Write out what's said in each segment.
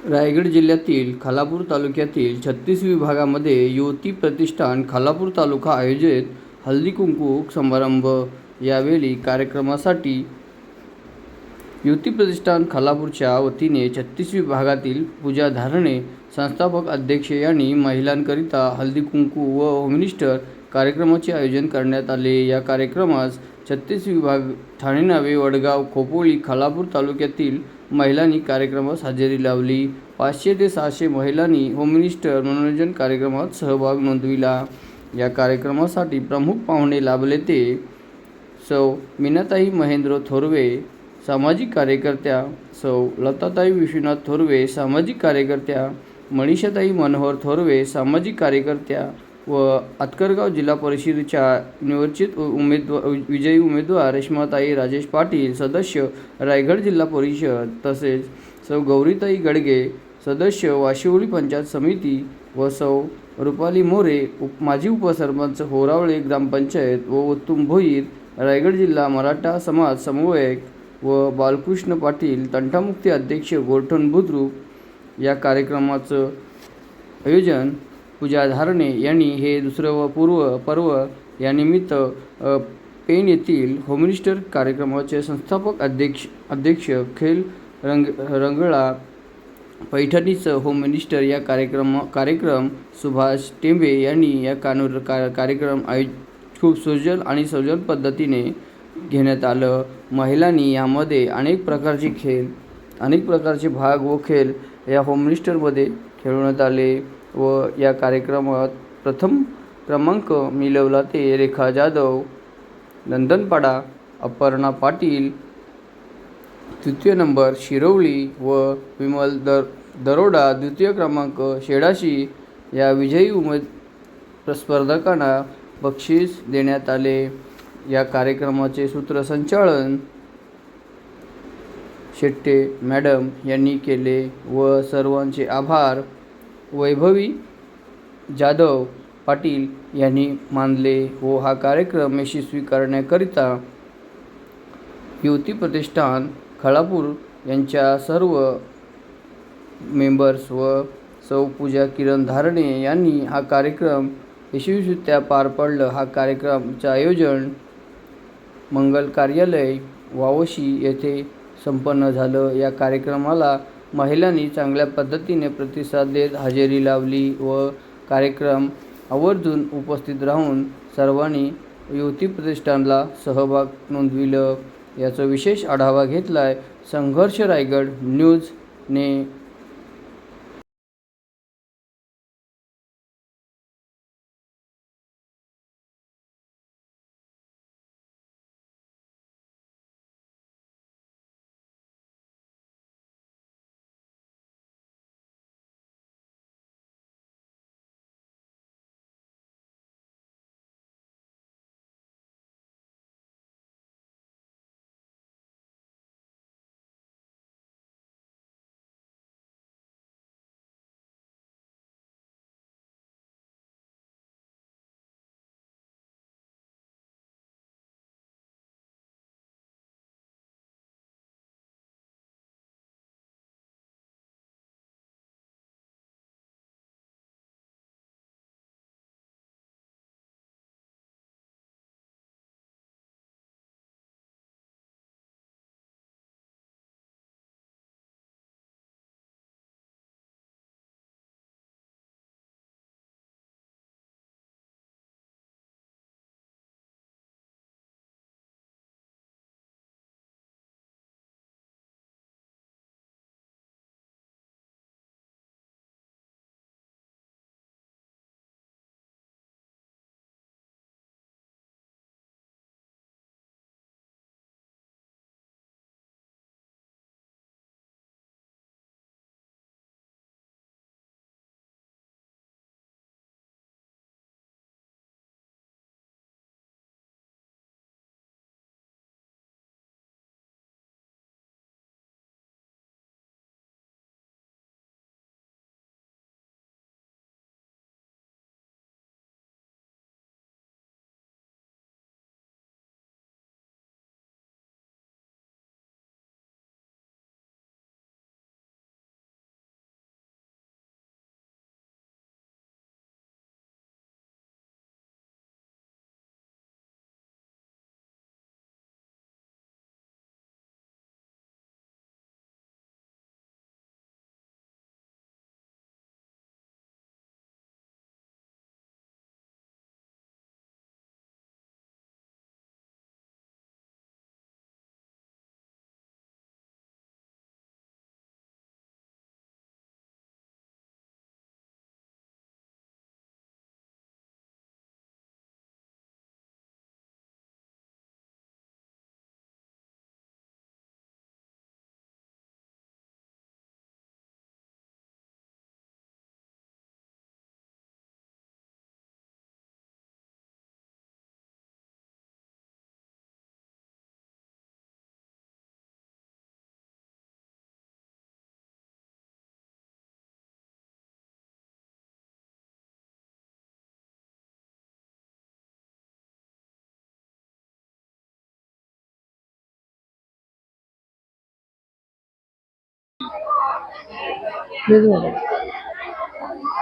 रायगड जिल्ह्यातील खालापूर तालुक्यातील 36 विभागामध्ये युवती प्रतिष्ठान खालापूर तालुका आयोजित हळदी कुंकू समारंभ। यावेळी कार्यक्रमासाठी युवती प्रतिष्ठान खालापूरच्या वतीने 36 विभागातील पूजा धारणे संस्थापक अध्यक्ष यांनी महिलांकरिता हळदी कुंकू व होममिनिस्टर कार्यक्रमाचे आयोजन करण्यात आले। या कार्यक्रमास 36 विभाग ठाणे, नावे, वडगाव, खोपोली, खालापूर तालुक्यातील महिलांनी कार्यक्रमास हजेरी लावली। 500 ते 600 महिलांनी होममिनिस्टर मनोरंजन कार्यक्रमात सहभाग नोंदविला। या कार्यक्रमासाठी प्रमुख पाहुणे लाभले ते सौ मीनाताई महेंद्र थोरवे सामाजिक कार्यकर्त्या, सौ लताताई विश्वनाथ थोरवे सामाजिक कार्यकर्त्या, मनीषाताई मनोहर थोरवे सामाजिक कार्यकर्त्या व आतकरगाव जिल्हा परिषदेच्या निवडचित विजयी उमेदवार रेश्माताई राजेश पाटील सदस्य रायगड जिल्हा परिषद, तसेच सौ गौरीताई गडगे सदस्य वाशिवळी पंचायत समिती व सौ रुपाली मोरे माजी उपसरपंच होरावळे ग्रामपंचायत व उत्तम भोईर रायगड जिल्हा मराठा समाज समन्वयक व बालकृष्ण पाटील तंटामुक्ती अध्यक्ष गोरठण बुद्रुक। या कार्यक्रमाचं आयोजन पूजा धारणे यांनी हे दुसरं व पर्व यानिमित्त पेण येथील होममिनिस्टर कार्यक्रमाचे संस्थापक अध्यक्ष खेल रंगळा पैठणीचं होममिनिस्टर या कार्यक्रम सुभाष टेंबे यांनी या कार्यक्रम खूप सुजल आणि सजल पद्धतीने घेण्यात आलं। महिलांनी यामध्ये अनेक प्रकारचे भाग व खेळ या होममिनिस्टरमध्ये खेळवण्यात आले व या कार्यक्रमात प्रथम क्रमांक मिळवला ते रेखा जाधव नंदनपाडा, अपर्णा पाटील तृतीय नंबर शिरवली व विमल दरोडा द्वितीय क्रमांक शेडाशी या विजयी स्पर्धकांना बक्षीस देण्यात आले। या कार्यक्रमाचे सूत्रसंचालन शेट्टे मॅडम यांनी केले व सर्वांचे आभार वैभवी जाधव पाटील यांनी मानले व हा कार्यक्रम यशस्वी करण्याकरिता युवती प्रतिष्ठान खालापूर यांच्या सर्व मेंबर्स व सौ पूजा किरण धारणे यांनी हा कार्यक्रम यशस्वीरित्या पार पाडला। हा कार्यक्रमाचे आयोजन मंगल कार्यालय वावशी येथे संपन्न झालं। या कार्यक्रमाला महिलांनी चांगल्या पद्धतीने प्रतिसाद देत हजेरी लावली व कार्यक्रम आवर्जून उपस्थित राहून सर्वांनी युवती प्रतिष्ठानला सहभाग नोंदविलं। याचा विशेष आढावा घेतलाय संघर्ष रायगड न्यूजने।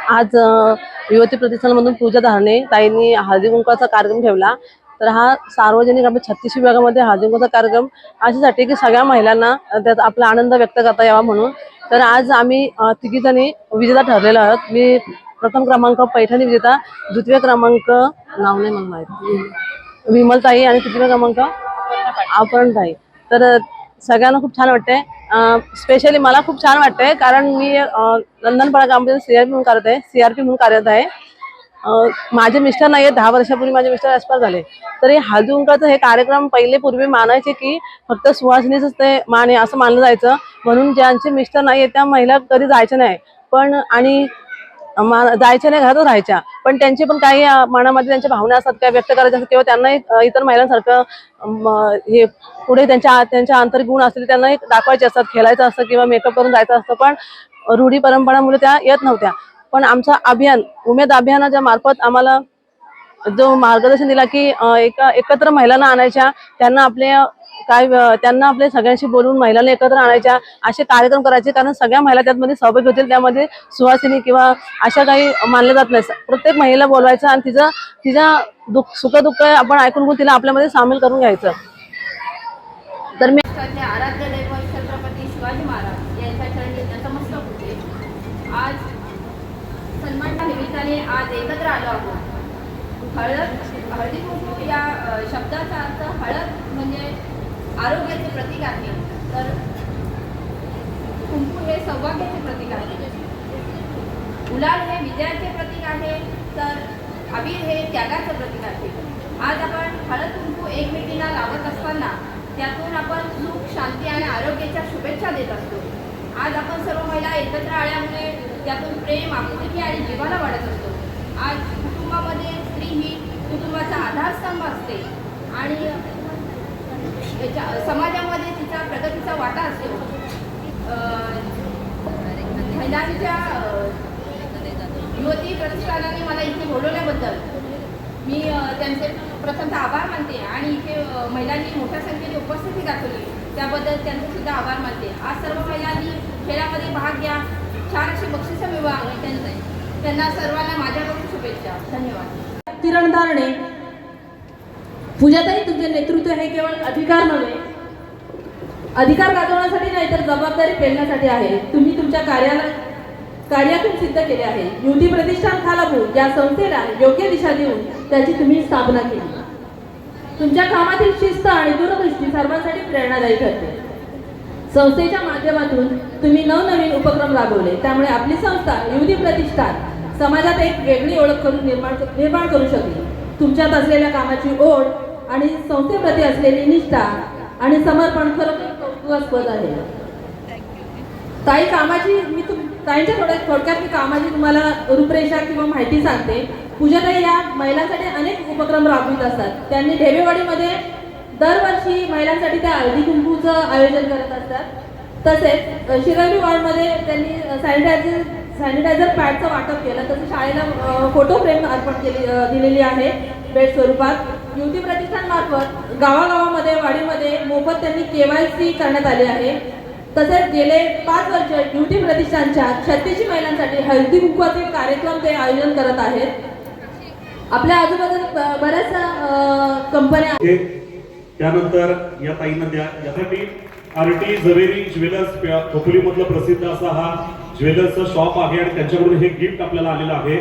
आज युवती प्रतिष्ठानमधून पूजा धारणे ताईंनी हळदी कुंकवाचा कार्यक्रम ठेवला. तर हा सार्वजनिक आपल्या 36 विभागामध्ये हळदी कुंकवाचा कार्यक्रम अशासाठी की सगळ्या महिलांना त्यात आपला आनंद व्यक्त करता यावा म्हणून. तर आज आम्ही तिघीजणी विजेता ठरलेलो आहोत. मी प्रथम क्रमांक पैठणी विजेता, द्वितीय क्रमांक नाव नाही मला माहिती विमलताई आणि तृतीय क्रमांक अपरणताई. तर सगळ्यांना खूप छान वाटतंय. स्पेशली मला खूप छान वाटतंय कारण मी नंदनपाडा ग्रामपंचायत सीआरपी म्हणून कार्यरत आहे. माझे मिस्टर नाही आहेत, 10 वर्षापूर्वी माझे मिस्टर एक्सपायर झाले. तर हे हळदी कुंकवाचं हे कार्यक्रम पहिले पूर्वी मानायचे की फक्त सुवासिनीचंच ते मान आहे असं मानलं जायचं. म्हणून ज्यांचे मिस्टर नाही आहेत त्या महिला कधी जायच्या नाही, पण आणि जायच्या नाही, घरातच राहायच्या. पण त्यांचे पण काही मनामध्ये त्यांच्या भावना असतात काय व्यक्त करायच्या असतात किंवा त्यांनाही इतर महिलांसारखं हे पुढे त्यांच्या आंतरिक गुण असतील त्यांनाही दाखवायचे असतात, खेळायचं असतं किंवा मेकअप करून जायचं असतं. पण रूढी परंपरामुळे त्या येत नव्हत्या. पण आमचं अभियान उमेद अभियानाच्या मार्फत आम्हाला जो मार्गदर्शन दिला की एकत्र महिलांना आणायच्या, त्यांना आपले सगळ्यांशी बोलून महिलांना एकत्र आणायच्या, असे कार्यक्रम करायचे. कारण सगळ्या महिला त्यामध्ये सहभागी होतील. त्यामध्ये सुवासिनी किंवा अशा काही मानले जात नाही. प्रत्येक महिला बोलवायचं आणि तिच्या सुखदुःख आपण ऐकून घेऊन तिला आपल्यामध्ये सामील करून घ्यायचं. तर मी आराध्य दैवत छत्रपती शिवाजी महाराज यांच्या चरणी नतमस्तक होते. आज सन्मानाच्या निमित्ताने आज एकत्र आलो आहोत. हळदी कुंकू या शब्दाचा अर्थ हळद म्हणजे आरोग्याचे प्रतीक आहे, तर कुंकू हे सौभाग्याचे प्रतीक आहे. गुलाल हे विजयाचे प्रतीक आहे, तर अबीर हे त्यागाचं प्रतीक आहे. आज आपण हळद कुंकू एकमेकींना लावत असताना त्यातून आपण सुख, शांती आणि आरोग्याच्या शुभेच्छा देत असतो. आज आपण सर्व महिला एकत्र आल्यामुळे त्यातून प्रेम, आपुलकी आणि जिव्हाळा वाढत असतो. आज कुटुंबामध्ये स्त्री ही कुटुंबाचा आधारस्तंभ असते आणि समाजामध्ये तिचा प्रगतीचा वाटा असतो. महिलांच्या युवती प्रतिष्ठानाने मला इथे बोलवल्याबद्दल मी त्यांचे प्रथमतः आभार मानते आणि इथे महिलांनी मोठ्या संख्येने उपस्थिती दाखवली त्याबद्दल त्यांचे सुद्धा आभार मानते. आज सर्व महिलांनी खेळामध्ये भाग घ्या, छान अशी बक्षिसं मिळवा. त्यांना सर्वांना माझ्याकडून शुभेच्छा. धन्यवाद. किरण धारणे, पूजाताई, तुमचे नेतृत्व हे केवळ अधिकार नव्हे, अधिकार गाजवण्यासाठी नाही तर जबाबदारी पेलण्यासाठी आहे. तुम्ही तुमच्या कार्यातून सिद्ध केले आहे. युवती प्रतिष्ठान खालापूर या संस्थेला योग्य दिशा देऊन त्याची तुम्ही स्थापना केली. तुमच्या कामातील शिस्त आणि दूरदृष्टी सर्वांसाठी प्रेरणादायी ठरते. संस्थेच्या माध्यमातून तुम्ही नवनवीन उपक्रम राबवले, त्यामुळे आपली संस्था युवती प्रतिष्ठान समाजात एक वेगळी ओळख करून निर्माण करू शकली. तुमच्यात असलेल्या कामाची ओढ आणि संस्थेप्रती असलेली निष्ठा आणि समर्पण खरोखर कौतुकास्पद आहे. ताई, ताईंच्या थोडक्यात मी कामाची तुम्हाला रूपरेषा किंवा माहिती सांगते. पूजाताई या महिलांसाठी अनेक उपक्रम राबवित असतात. त्यांनी ढेबेवाडीमध्ये दरवर्षी महिलांसाठी त्या हळदी कुंकूचं आयोजन करत असतात. तसेच शिरवली वॉर्डमध्ये त्यांनी सॅनिटायझर पॅडचं वाटप केलं. तसं शाळेला फोटो फ्रेम अर्पण दिलेली आहे भेट स्वरूपात. युवती प्रतिष्ठानमार्फत गावागावामध्ये वाडीमध्ये मोफत त्यांनी KYC करण्यात आले आहे. तसेच गेले 5 वर्ष युवती प्रतिष्ठानच्या 36 महिलांसाठी हळदी कुंकवाचे कार्यक्रम ते आयोजन करत आहेत. आपल्या आजूबाजूला बऱ्याच कंपन्या. त्यानंतर या ताईंना द्या. यासाठी आरटी झवेरी ज्वेलर्स खोपोलीमधलं प्रसिद्ध असा हा ज्वेलर्सचा शॉप आहे आणि त्यांच्याकडून हे गिफ्ट आपल्याला आलेलं आहे.